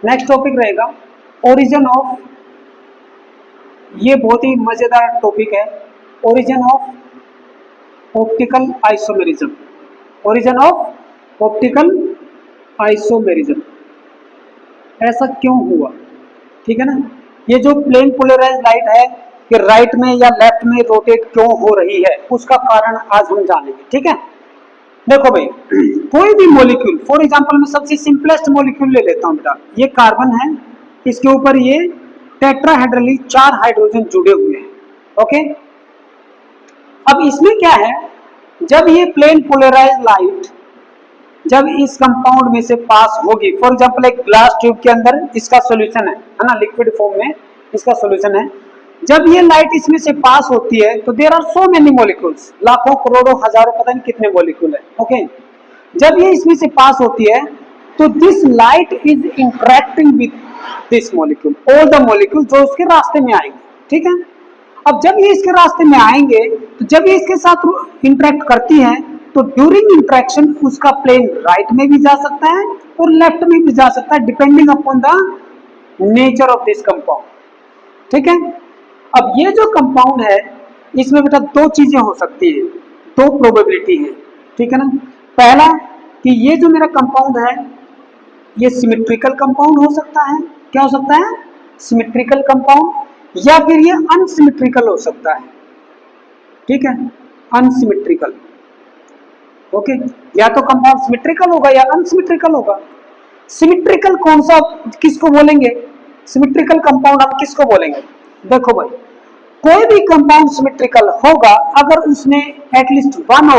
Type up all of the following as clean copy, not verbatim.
Next topic रहेगा origin of, ये बहुत ही मजेदार टॉपिक है, origin of optical isomerism. Origin of optical isomerism, ऐसा क्यों हुआ, ठीक है ना। ये जो प्लेन पोलराइज्ड लाइट है कि राइट में या लेफ्ट में रोटेट क्यों हो रही है, उसका कारण आज हम जानेंगे, ठीक है। देखो भाई, कोई भी मॉलिक्यूल, फॉर एग्जांपल मैं सबसे सिंपलेस्ट मॉलिक्यूल ले लेता हूं बेटा, ये कार्बन है, इसके ऊपर ये टेट्राहेड्रली 4 हाइड्रोजन जुड़े हुए हैं, ओके। अब इसमें क्या है, जब ये प्लेन पोलराइज्ड लाइट जब इस कंपाउंड में से पास होगी, फॉर एग्जांपल एक ग्लास ट्यूब के अंदर इसका सॉल्यूशन है ना, लिक्विड फॉर्म में इसका सॉल्यूशन है, जब ये लाइट इसमें से पास होती है तो there are so many molecules, लाखों करोड़ों हजारों पता नहीं कितने मॉलिक्यूल है, ओके। जब ये इसमें से पास होती है तो this light is interacting with this molecule, all the molecule जो उसके रास्ते में आएंगे, ठीक है। अब जब ये इसके रास्ते में आएंगे तो जब ये इसके साथ इंटरेक्ट करती हैं तो ड्यूरिंग इंटरेक्शन उसका प्लेन राइट में भी जा सकता है और लेफ्ट में भी जा सकता है, depending upon the nature of this compound, ठीक है। अब ये जो कंपाउंड है इसमें बेटा दो चीजें हो सकती है, दो प्रोबेबिलिटी है, ठीक है ना। पहला कि ये जो मेरा कंपाउंड है ये सिमेट्रिकल कंपाउंड हो सकता है, क्या हो सकता है, सिमेट्रिकल कंपाउंड, या फिर ये अनसिमेट्रिकल हो सकता है, ठीक है, अनसिमेट्रिकल, ओके। या तो कंपाउंड सिमेट्रिकल होगा या अनसिमेट्रिकल होगा। सिमेट्रिकल कौन सा, किसको बोलेंगे, सिमेट्रिकल कंपाउंड हम किसको बोलेंगे, देखो भाई, कोई भी कंपाउंड सिमेट्रिकल होगा अगर उसमें at least one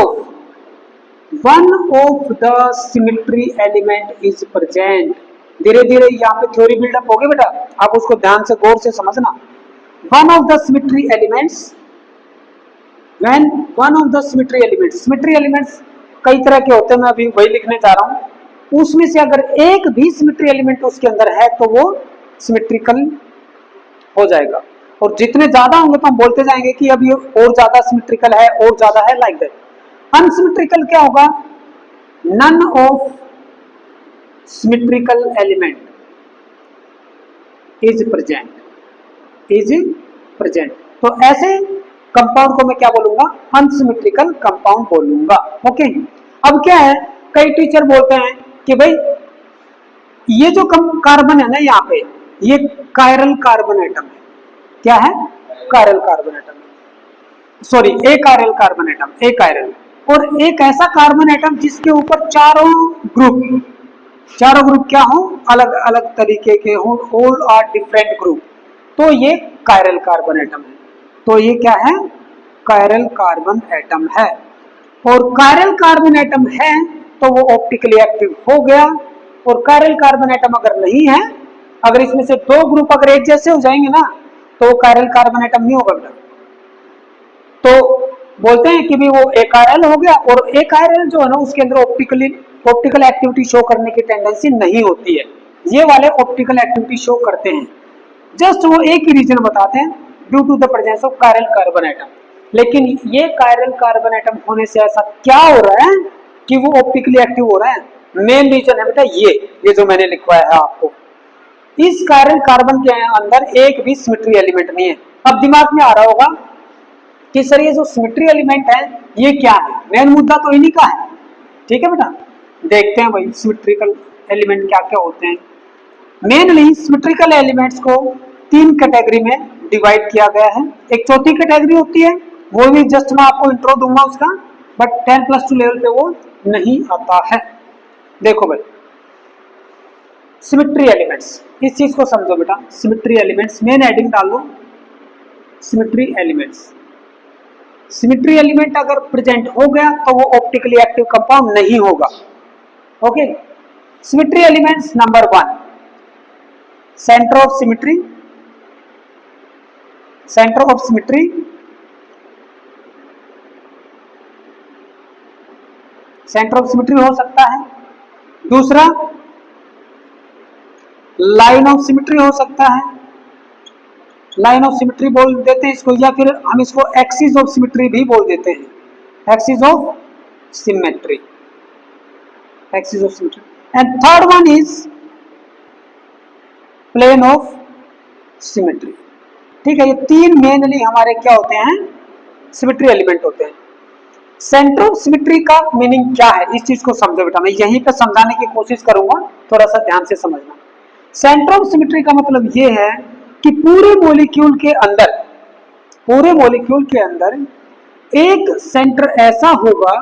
of the symmetry element is present. धीरे धीरे यहाँ पे थ्योरी बिल्डअप होगी बेटा, आप उसको ध्यान से गौर से समझना। One of the symmetry elements, when one of the symmetry elements, symmetry elements कई तरह के होते हैं, मैं अभी वही लिखने जा रहा हूं, उसमें से अगर एक भी सिमेट्री एलिमेंट उसके अंदर है तो वो सिमेट्रिकल हो जाएगा, और जितने ज्यादा होंगे तो हम बोलते जाएंगे कि अब ये और ज्यादा सिमेट्रिकल है और ज्यादा है, लाइक दैट। अनसिमेट्रिकल क्या होगा, none of symmetrical element is present, is present. तो ऐसे कंपाउंड को मैं क्या बोलूंगा, अनसिमेट्रिकल कंपाउंड बोलूंगा, ओके। अब क्या है, कई टीचर बोलते हैं कि भाई ये जो कार्बन है ना यहाँ पे, ये कायरल कार्बन एटम है, क्या है, chiral carbon atom, sorry achiral carbon atom, achiral, और एक ऐसा कार्बन एटम जिसके ऊपर चारों ग्रुप क्या हो, अलग अलग तरीके के हो, ऑल आर डिफरेंट ग्रुप, तो ये कायरल कार्बन एटम है। तो ये क्या है, कायरल कार्बन एटम है, और कायरल कार्बन एटम है तो वो ऑप्टिकली एक्टिव हो गया, और कायरल कार्बन एटम अगर नहीं है, अगर इसमें से दो ग्रुप अगर एक जैसे हो जाएंगे ना तो कायरल कार्बन एटम नहीं होगा बेटा। तो बोलते हैं कि भी वो एकायरल हो गया, और एकायरल जो है ना उसके अंदर ऑप्टिकल एक्टिविटी शो करने की टेंडेंसी नहीं होती है, ये वाले ऑप्टिकल एक्टिविटी शो करते हैं, जस्ट वो एक ही रीजन बताते हैं, due to the presence of chiral carbon atom. लेकिन ये कायरल कार्बन एटम होने से ऐसा क्या हो रहा है कि वो ऑप्टिकली एक्टिव हो रहा है, मेन रीजन है बेटा ये जो मैंने लिखवाया है आपको, इस कायरल कार्बन के अंदर एक भी सिमेट्री एलिमेंट नहीं है। अब दिमाग में आ रहा होगा कि सर ये जो सिमेट्री एलिमेंट है ये क्या है, मेन मुद्दा तो इन्हीं का है, ठीक है बेटा। देखते हैं भाई सिमेट्रिकल एलिमेंट क्या क्या होते हैं। मेनली सिमेट्रिकल एलिमेंट्स को 3 कैटेगरी में डिवाइड किया गया है। एक चौथी कैटेगरी होती है, वो भी जस्ट मैं आपको इंट्रो दूंगा उसका, बट 10+2 लेवल पे वो नहीं आता है। देखो भाई सिमेट्री एलिमेंट्स, इस चीज को समझो बेटा, सिमेट्री एलिमेंट्स, मेन हेडिंग डाल लो सिमेट्री एलिमेंट्स। सिमेट्री एलिमेंट अगर प्रेजेंट हो गया तो वो ऑप्टिकली एक्टिव कंपाउंड नहीं होगा, okay. Symmetry elements number 1, centre of symmetry, centre of symmetry, centre of symmetry हो सकता है। दूसरा लाइन ऑफ सिमेट्री हो सकता है, लाइन ऑफ सिमेट्री बोल देते हैं इसको, या फिर हम इसको एक्सिस ऑफ सिमेट्री भी बोल देते हैं, axis of symmetry, axis of symmetry. And third one is plane of symmetry. ठीक है, ये तीन मेनली हमारे क्या होते हैं, सिमेट्री एलिमेंट होते हैं। सेंटर ऑफ सिमेट्री का मीनिंग क्या है, इस चीज को समझो बेटा, मैं यहीं पे समझाने की कोशिश करूंगा, थोड़ा सा ध्यान से समझना। सेंटर ऑफ सिमेट्री का मतलब ये है कि पूरे मॉलिक्यूल के अंदर एक सेंटर ऐसा होगा,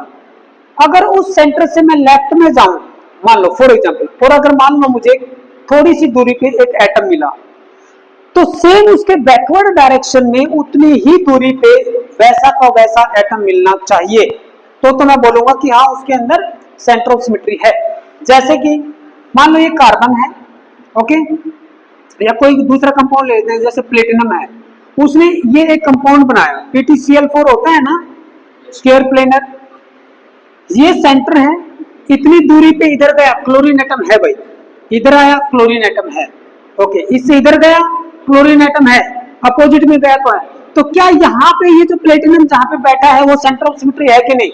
अगर उस सेंटर से मैं लेफ्ट में जाऊं, मान लो फॉर एग्जांपल, और अगर मान लो मुझे थोड़ी सी दूरी पे एक एटम मिला, तो सेम उसके बैकवर्ड डायरेक्शन में उतनी ही दूरी पे वैसा का वैसा एटम मिलना चाहिए, तो मैं बोलूंगा कि हाँ उसके अंदर सेंटर ऑफ सिमेट्री है। जैसे कि मान लो ये कार्बन है, ओके, या कोई दूसरा कंपाउंड लेते हैं, जैसे प्लेटिनम है, उसने ये एक कंपाउंड बनाया, PtCl4 होता है ना, स्क्वायर प्लेनर, ये सेंटर है, इतनी दूरी पे इधर गया क्लोरीन एटम है भाई, इधर आया क्लोरीन एटम है, ओके, इससे इधर गया क्लोरीन एटम है, अपोजिट में गया तो क्या यहाँ पे ये जो प्लेटिनम जहां पे बैठा है वो सेंटर ऑफ सिमेट्री है कि नहीं,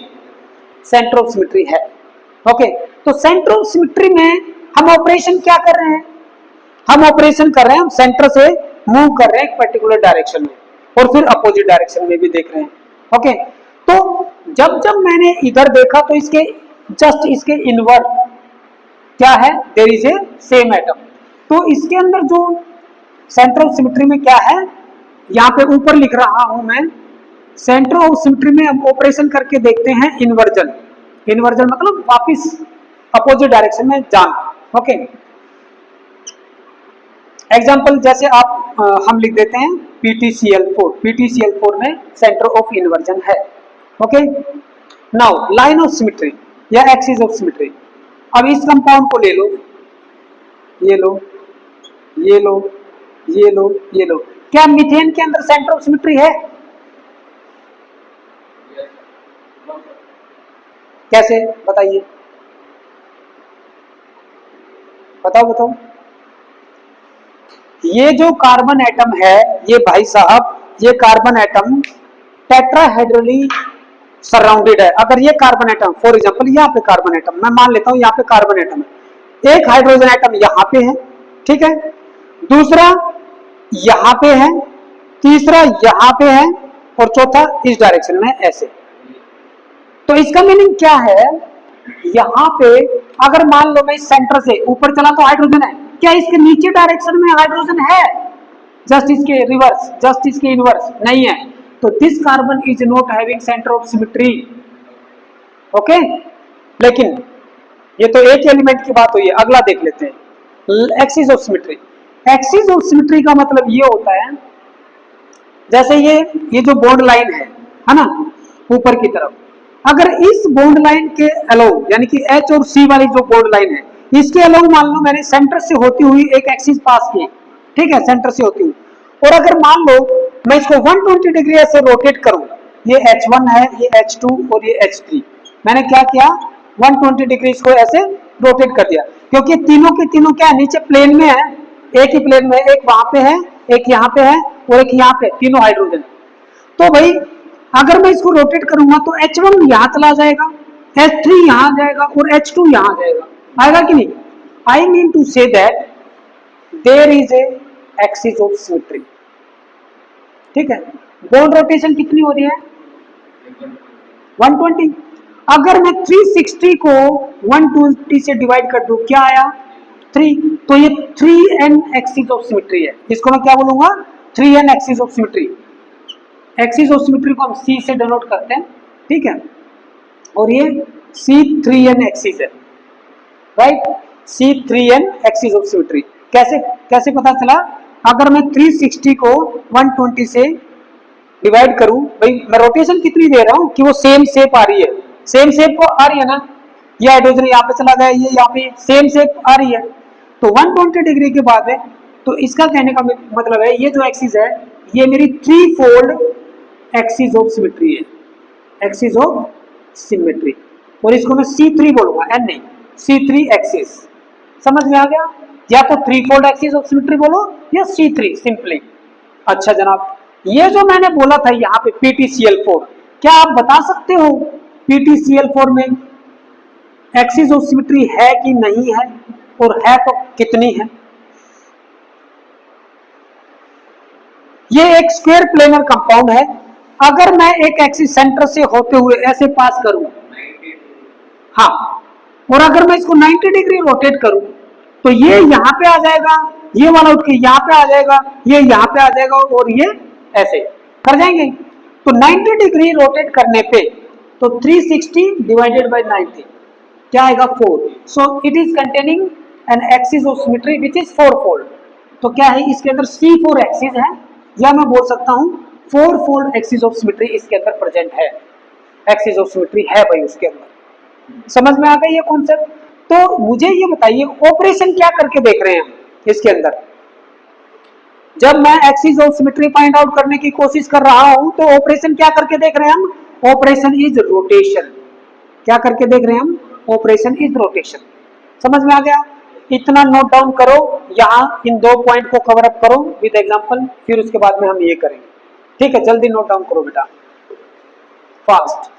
सेंटर ऑफ सिमेट्री है। ओके, तो सेंटर ऑफ सिमेट्री में हम ऑपरेशन क्या कर रहे हैं, हम ऑपरेशन कर रहे हैं, हम सेंटर से मूव कर रहे हैं एक पर्टिकुलर डायरेक्शन में, और फिर अपोजिट डायरेक्शन में भी देख रहे हैं। ओके, तो जब जब मैंने इधर देखा तो इसके जस्ट इसके इनवर्ट क्या है, there is a same atom, तो इसके अंदर जो सेंटर ऑफ सिमेट्री में क्या है, यहाँ पे ऊपर लिख रहा हूं मैं, सेंटर ऑफ सिमेट्री में हम ऑपरेशन करके देखते हैं इन्वर्जन। इन्वर्जन मतलब वापस अपोजिट डायरेक्शन में जाना। ओके, एग्जांपल जैसे आप हम लिख देते हैं PtCl4 में सेंटर ऑफ इन्वर्जन है। Okay, now line of symmetry या एक्सिस ऑफ सिमेट्री। अब इस कंपाउंड को ले लो, ये लो, ये लो, ये लो, ये लो, क्या मीथेन के अंदर सेंटर ऑफ सिमेट्री है? कैसे बताइए, बताओ। ये जो कार्बन एटम है, ये भाई साहब, ये कार्बन एटम टेट्राहेड्रली सराउंडेड है। अगर ये कार्बन एटम, फॉर एग्जांपल यहाँ पे कार्बन एटम, मैं मान लेता हूँ यहाँ पे कार्बन एटम है, एक हाइड्रोजन एटम यहाँ पे है, ठीक है, दूसरा यहाँ पे है, तीसरा यहाँ पे है, और चौथा इस डायरेक्शन में ऐसे। तो इसका मीनिंग क्या है, यहाँ पे अगर मान लो मैं इस सेंटर से ऊपर चला तो हाइड्रोजन है, क्या इसके नीचे डायरेक्शन में हाइड्रोजन है? जस्ट इसके रिवर्स, जस्ट इसके इनवर्स नहीं है। तो this carbon is not having centre of symmetry. Okay, लेकिन ये तो एक एलिमेंट की बात हुई है, अगला देख लेते हैं, axis of symmetry. Axis of symmetry का मतलब ये होता है, जैसे ये जो बॉन्ड लाइन है ना, ऊपर की तरफ, अगर इस बॉन्ड लाइन के अलोंग, यानी कि H और C वाली जो बॉन्ड लाइन है, इसके अलोंग मान लो मैंने सेंटर से होती हुई एक एक्सिस पास की, ठीक है, सेंटर से होती हुई, और अगर मान लो मैं इसको 120 डिग्री ऐसे रोटेट करूं, ये H1 है, ये H2 और ये H3, मैंने क्या किया, 120 डिग्री इसको ऐसे रोटेट कर दिया, क्योंकि तीनों के तीनों क्या है, नीचे प्लेन में है, एक ही प्लेन में, एक वहां पे है, एक यहाँ पे है, और एक यहाँ पे, तीनों हाइड्रोजन। तो भाई अगर मैं इसको रोटेट करूंगा तो H1 यहाँ चला जाएगा, H3 यहाँ जाएगा, और H2 यहाँ जाएगा, आएगा कि नहीं? I mean to say that there is a axis of symmetry. ठीक है, बॉन्ड रोटेशन कितनी हो रही है? 120। अगर मैं 360 को 120 से डिवाइड कर दूं, क्या आया? 3। तो ये 3n एक्सिस ऑफ सिमेट्री है। इसको मैं क्या बोलूंगा? 3n axis of symmetry. Axis of symmetry को हम C से डिनोट करते हैं, ठीक है, और ये C3n एक्सिस है, right, C3n axis of symmetry. कैसे पता चला? अगर मैं 360 को 120 से डिवाइड करूं, भाई मैं रोटेशन कितनी दे रहा हूं कि वो सेम शेप आ रही है, सेम शेप को आ रही है ना, ये हाइड्रोजन यहाँ पे चला गया, ये यहाँ पे सेम शेप आ रही है, तो 120 डिग्री के बाद है। तो इसका कहने का मतलब है, ये जो एक्सिस है, ये मेरी 3 फोल्ड एक्सिस ऑफ सिमेट्री है, एक्सिस ऑफ सिमेट्री, और इसको मैं C3 बोलूंगा, N नहीं, C3 एक्सिस। समझ में आ गया? या तो 3 फोल्ड एक्सिस ऑफ सिमेट्री बोलो या C3 सिंपली। अच्छा जनाब, ये जो मैंने बोला था यहाँ पे PtCl4, क्या आप बता सकते हो PtCl4 में एक्सिस ऑफ सिमेट्री है कि नहीं है, और है तो कितनी है? ये एक स्क्वायर प्लेनर कंपाउंड है। अगर मैं एक एक्सिस सेंटर से होते हुए ऐसे पास करूं, हाँ, और अगर मैं इसको 90 डिग्री रोटेट करूं तो ये यहां पे आ जाएगा, ये वाला उठ के यहां पे आ जाएगा, ये यहां पे आ जाएगा, और ये ऐसे कर जाएंगे। तो 90 डिग्री रोटेट करने पे तो 360 डिवाइडेड बाय 90 क्या आएगा 4। So it is containing an axis of symmetry which is 4 fold. तो क्या है, इसके अंदर C4 एक्सिस है, या मैं बोल सकता हूं 4 फोल्ड एक्सिस ऑफ सिमेट्री इसके अंदर प्रेजेंट है। एक्सिस ऑफ सिमेट्री है भाई उसके अंदर। समझ में आ गई ये कॉन्सेप्ट? तो मुझे ये बताइए ऑपरेशन क्या करके देख रहे हैं हम इसके अंदर। जब मैं axis of symmetry find out करने की कोशिश कर रहा हूं तो ऑपरेशन क्या करके देख रहे हैं हम? Operation is rotation. क्या करके देख रहे हैं हम? Operation is rotation. समझ में आ गया? इतना नोट डाउन करो, यहां इन 2 पॉइंट को कवर अप करो विद एग्जांपल, फिर उसके बाद में हम ये करेंगे। ठीक है, जल्दी नोट डाउन करो बेटा, फास्ट।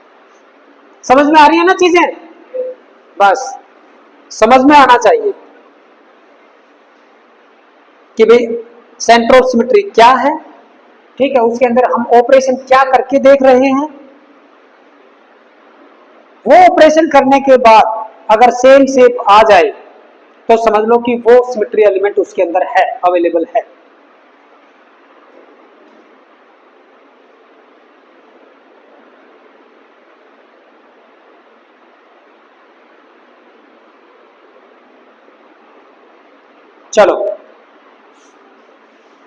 समझ में आ रही है ना चीजें? बस समझ में आना चाहिए कि भाई सेंटर ऑफ सिमेट्री क्या है। ठीक है, उसके अंदर हम ऑपरेशन क्या करके देख रहे हैं। वो ऑपरेशन करने के बाद अगर सेम शेप आ जाए तो समझ लो कि वो सिमेट्री एलिमेंट उसके अंदर है, अवेलेबल है। चलो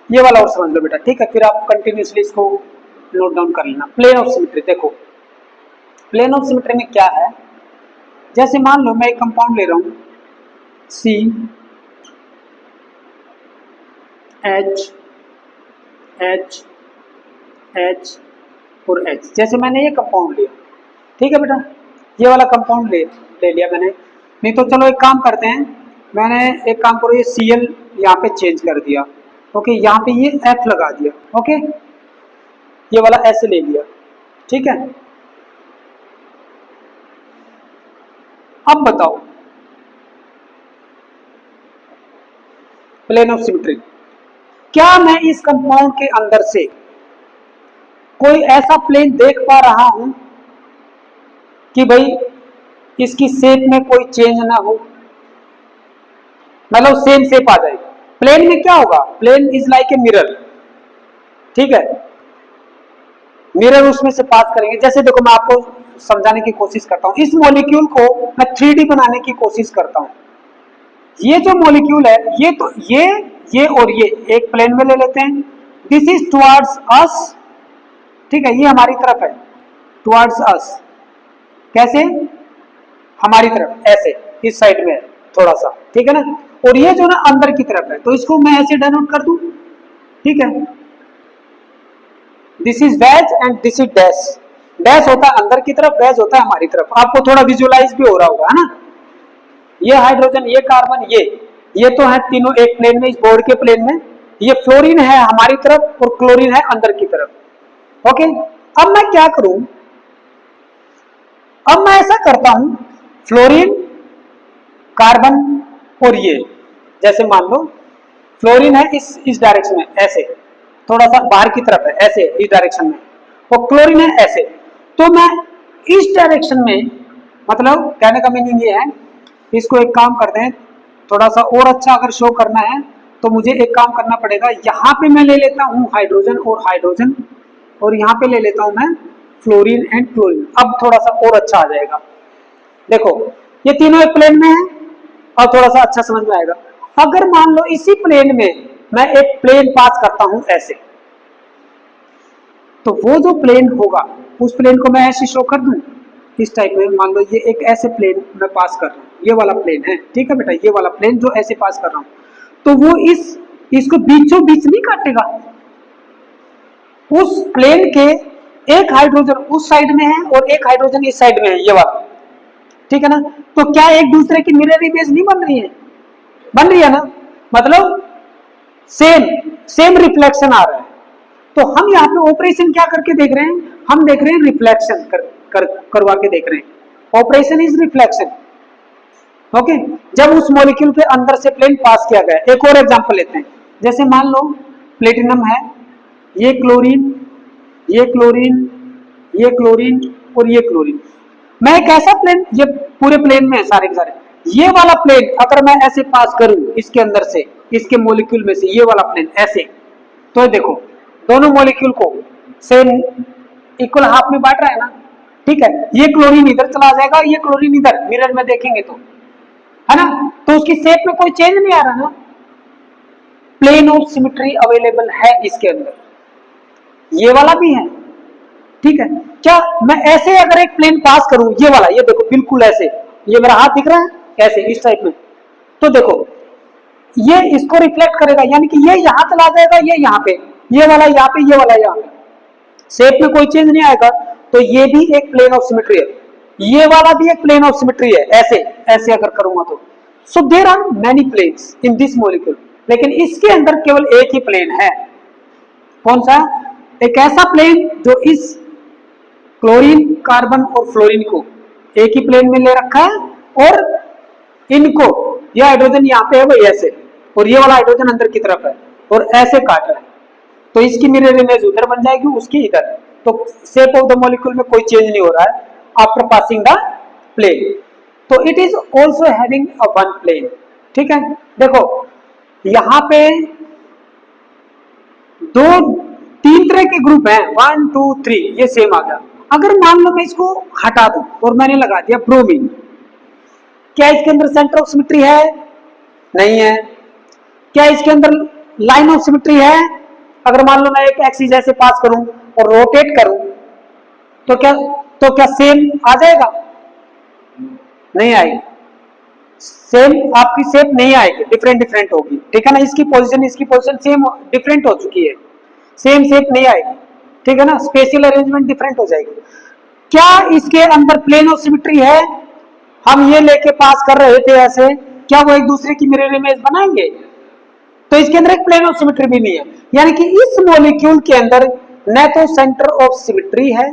ये वाला और समझ लो बेटा। ठीक है, फिर आप कंटिन्यूसली इसको नोट डाउन कर लेना। प्लेन ऑफ सिमेट्री देखो, प्लेन ऑफ सिमेट्री में क्या है, जैसे मान लो मैं एक कंपाउंड ले रहा हूं C H H H और H। जैसे मैंने ये कंपाउंड लिया, ठीक है बेटा, ये वाला कंपाउंड ले लिया मैंने। नहीं तो चलो एक काम करते हैं, मैंने एक काम करो, ये Cl यहाँ पे चेंज कर दिया, ओके, यहाँ पे ये F लगा दिया, ओके, ये वाला S ले लिया। ठीक है, अब बताओ प्लेन ऑफ सिमेट्री, क्या मैं इस कंपाउंड के अंदर से कोई ऐसा प्लेन देख पा रहा हूं कि भाई इसकी शेप में कोई चेंज ना हो, मतलब सेम शेप आ जाए। प्लेन में क्या होगा, plane is like a mirror. ठीक है, मिरर उसमें से पास करेंगे। जैसे देखो मैं आपको समझाने की कोशिश करता हूं, इस मॉलिक्यूल को मैं 3D बनाने की कोशिश करता हूं। ये जो मॉलिक्यूल है, ये तो ये और ये एक प्लेन में ले लेते हैं, दिस इज टुवर्ड्स अस। ठीक है, ये हमारी तरफ है, टुवर्ड्स अस। कैसे? हमारी तरफ, ऐसे इस साइड में है थोड़ा सा, ठीक है ना। और ये जो ना अंदर की तरफ है, तो इसको मैं ऐसे डिनोट कर दूं। ठीक है, this is wedge and this is dash. Dash होता है अंदर की तरफ, वैज होता है हमारी तरफ। आपको थोड़ा विजुअलाइज भी हो रहा होगा, है ना। ये हाइड्रोजन, ये कार्बन, ये तो है तीनों एक प्लेन में, इस बोर्ड के प्लेन में। ये फ्लोरीन है हमारी तरफ और क्लोरीन है अंदर की तरफ। ओके, अब मैं क्या करूं, अब मैं ऐसा करता हूं, फ्लोरीन, कार्बन और ये, जैसे मान लो फ्लोरीन है इस डायरेक्शन में, ऐसे थोड़ा सा बाहर की तरफ है, ऐसे इस डायरेक्शन में, और क्लोरीन है ऐसे। तो मैं इस डायरेक्शन में, मतलब कहने का मीनिंग ये है, इसको एक काम करते हैं, थोड़ा सा और अच्छा अगर शो करना है तो मुझे एक काम करना पड़ेगा, यहाँ पे मैं ले लेता हूँ हाइड्रोजन और हाइड्रोजन, और यहाँ पे ले लेता हूँ मैं फ्लोरीन एंड क्लोरीन। अब थोड़ा सा और अच्छा आ जाएगा। देखो ये तीनों एक प्लेन में है, और थोड़ा सा अच्छा समझ में आएगा। अगर मान लो इसी प्लेन में मैं एक प्लेन पास करता हूं ऐसे, तो वो जो प्लेन होगा उस प्लेन को मैं ऐसे शो कर दूं इस टाइप में। मान लो ये एक ऐसे प्लेन मैं पास कर रहा हूं, ये वाला प्लेन है, ठीक है बेटा, ये वाला प्लेन जो ऐसे पास कर रहा हूं, तो वो इसको बीचों बीच नहीं काटेगा। उस प्लेन के एक हाइड्रोजन उस साइड में है और एक हाइड्रोजन इस साइड में है, ये वाला, ठीक है ना। तो क्या एक दूसरे की मिरर इमेज नहीं बन रही है? बन रही है ना, मतलब सेम रिफ्लेक्शन आ रहा है। तो हम यहाँ पे ऑपरेशन क्या करके देख रहे हैं, हम देख रहे हैं रिफ्लेक्शन करवा के देख रहे हैं। Operation is reflection. ओके, जब उस मॉलिक्यूल के अंदर से प्लेन पास किया गया। एक और एग्जांपल लेते हैं, जैसे मान लो प्लेटिनम है, ये क्लोरीन, ये क्लोरीन, ये क्लोरीन और ये क्लोरीन। मैं एक ऐसा प्लेन, ये पूरे प्लेन में है सारे के सारे, ये वाला प्लेन अगर मैं ऐसे पास करूं इसके अंदर से, इसके मॉलिक्यूल में से ये वाला प्लेन ऐसे, तो देखो दोनों मॉलिक्यूल को सेम इक्वल हाफ में बांट रहा है ना, ठीक है। ये क्लोरीन इधर चला जाएगा, ये क्लोरीन इधर, मिरर में देखेंगे तो, है ना, तो उसकी शेप में कोई चेंज नहीं आ रहा ना, प्लेन ऑफ सिमेट्री अवेलेबल है इसके अंदर, ये वाला भी है, ठीक है। क्या मैं ऐसे अगर एक प्लेन पास करूं, ये वाला, ये देखो बिल्कुल ऐसे, ये मेरा हाथ दिख रहा है ऐसे इस टाइप में, तो देखो ये इसको रिफ्लेक्ट करेगा, यानी कि ये यहां चला जाएगा, ये यहाँ पे, ये वाला यहाँ पे, ये वाला यहाँ पे, शेप में कोई चेंज नहीं आएगा, तो ये भी एक प्लेन ऑफ सिमेट्री है, ये वाला भी एक प्लेन ऑफ सिमेट्री है, ऐसे ऐसे अगर करूंगा तो। So there are many planes in this molecule, लेकिन इसके अंदर केवल एक ही प्लेन है, कौन सा? एक ऐसा प्लेन जो इस क्लोरीन, कार्बन और फ्लोरीन को एक ही प्लेन में ले रखा है, और इनको, ये हाइड्रोजन यहाँ पे है वो ऐसे, और ये वाला हाइड्रोजन अंदर की तरफ है और ऐसे काटा है, तो इसकी मिरर इमेज उधर बन जाएगी, उसकी इधर, तो शेप ऑफ द मॉलिक्यूल में कोई चेंज नहीं हो रहा है आफ्टर पासिंग द प्लेन, तो it is also having a one plane, ठीक है। देखो यहाँ पे तीन तरह के ग्रुप हैं, 1 2 3, ये सेम आ गया। अगर मान लो मैं इसको हटा दूं और मैंने लगा दिया ब्रोमीन, क्या इसके अंदर सेंटर ऑफ सिमेट्री है? नहीं है। क्या इसके अंदर लाइन ऑफ सिमेट्री है? अगर मान लो मैं एक एक्सिस ऐसे पास करूं और रोटेट करूं, तो क्या सेम आ जाएगा? नहीं आएगी, सेम आपकी शेप नहीं आएगी, डिफरेंट होगी, ठीक है ना। इसकी पोजीशन सेम डिफरेंट हो चुकी है, सेम शेप नहीं आएगी, ठीक है ना, स्पेशल अरेंजमेंट डिफरेंट हो जाएगी। क्या इसके अंदर प्लेन ऑफ सिमेट्री है? हम ये लेके पास कर रहे थे ऐसे, क्या वो एक दूसरे की मिरर इमेज बनाएंगे? तो इसके अंदर एक प्लेन ऑफ सिमेट्री भी नहीं है, यानी कि इस मॉलिक्यूल के अंदर न तो सेंटर ऑफ सिमेट्री है,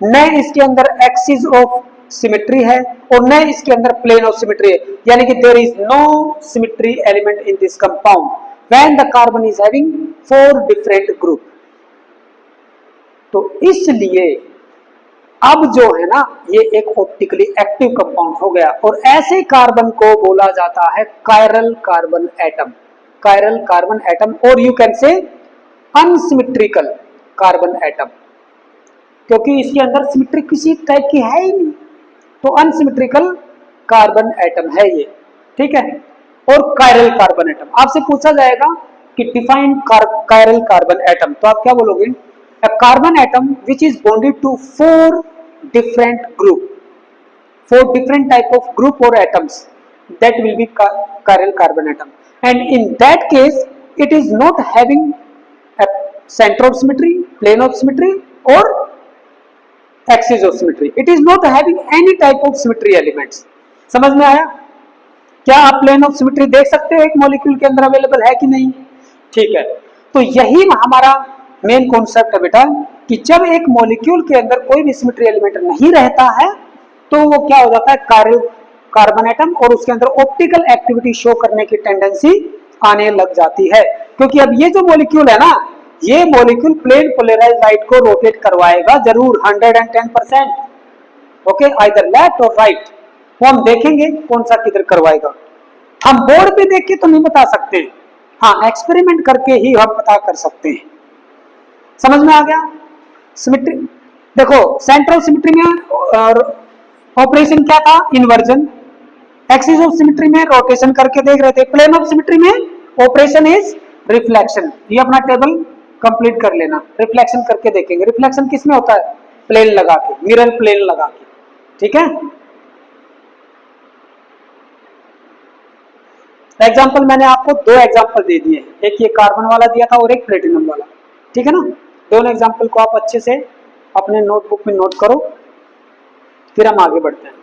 न इसके अंदर एक्सिस ऑफ सिमेट्री है, और न इसके अंदर प्लेन ऑफ सिमेट्री है, यानी कि there is no symmetry element in this compound when the carbon is having 4 different group. तो इसलिए अब जो है ना, ये एक ऑप्टिकली एक्टिव कंपाउंड हो गया, और ऐसे कार्बन को बोला जाता है chiral carbon atom, chiral carbon atom, और you can say unsymmetrical carbon atom, क्योंकि इसके अंदर सिमेट्री किसी टाइप की है ही नहीं, तो अनसिमेट्रिकल कार्बन एटम है ये, ठीक है। और कायरल कार्बन एटम, आपसे पूछा जाएगा कि डिफाइन कायरल कार्बन एटम, तो आप क्या बोलोगे? A carbon atom which is bonded to 4 different type of group or atoms, that will be chiral carbon atom, and in that case it is not having a center of symmetry, plane of symmetry or axis of symmetry, it is not having any type of symmetry elements। समझ में आया? क्या आप plane of symmetry देख सकते हो एक molecule के अंदर अवेलेबल है कि नहीं? ठीक है, तो यही हमारा मेन कॉन्सेप्ट है बेटा, कि जब एक मॉलिक्यूल के अंदर कोई भी सिमेट्री एलिमेंट नहीं रहता है तो वो क्या हो जाता है? कायरल कार्बन एटम, और उसके अंदर ऑप्टिकल एक्टिविटी शो करने की टेंडेंसी आने लग जाती है, क्योंकि अब ये जो मॉलिक्यूल है ना, ये मॉलिक्यूल प्लेन पोलराइज्ड लाइट को रोटेट करवाएगा जरूर 110%, ओके, आइदर लेफ्ट और राइट, वो हम देखेंगे कौन सा किधर करवाएगा। हम बोर्ड पे देख के तो नहीं बता सकते, हाँ एक्सपेरिमेंट करके ही हम पता कर सकते हैं। समझ में आ गया? सिमेट्री देखो, सेंटर ऑफ सिमेट्री में ऑपरेशन क्या था? इन्वर्जन। एक्सिस ऑफ सिमेट्री में रोटेशन करके देख रहे थे। प्लेन ऑफ सिमेट्री में ऑपरेशन इज रिफ्लेक्शन। ये अपना टेबल कंप्लीट कर लेना, रिफ्लेक्शन करके देखेंगे। रिफ्लेक्शन किस में होता है? प्लेन लगा के, मिरर प्लेन लगा के, ठीक है। एग्जाम्पल मैंने आपको 2 एग्जाम्पल दे दिए, एक ये कार्बन वाला दिया था और एक प्लेटिनम वाला, ठीक है ना। दोनों एग्जाम्पल को आप अच्छे से अपने नोटबुक में नोट करो, फिर हम आगे बढ़ते हैं।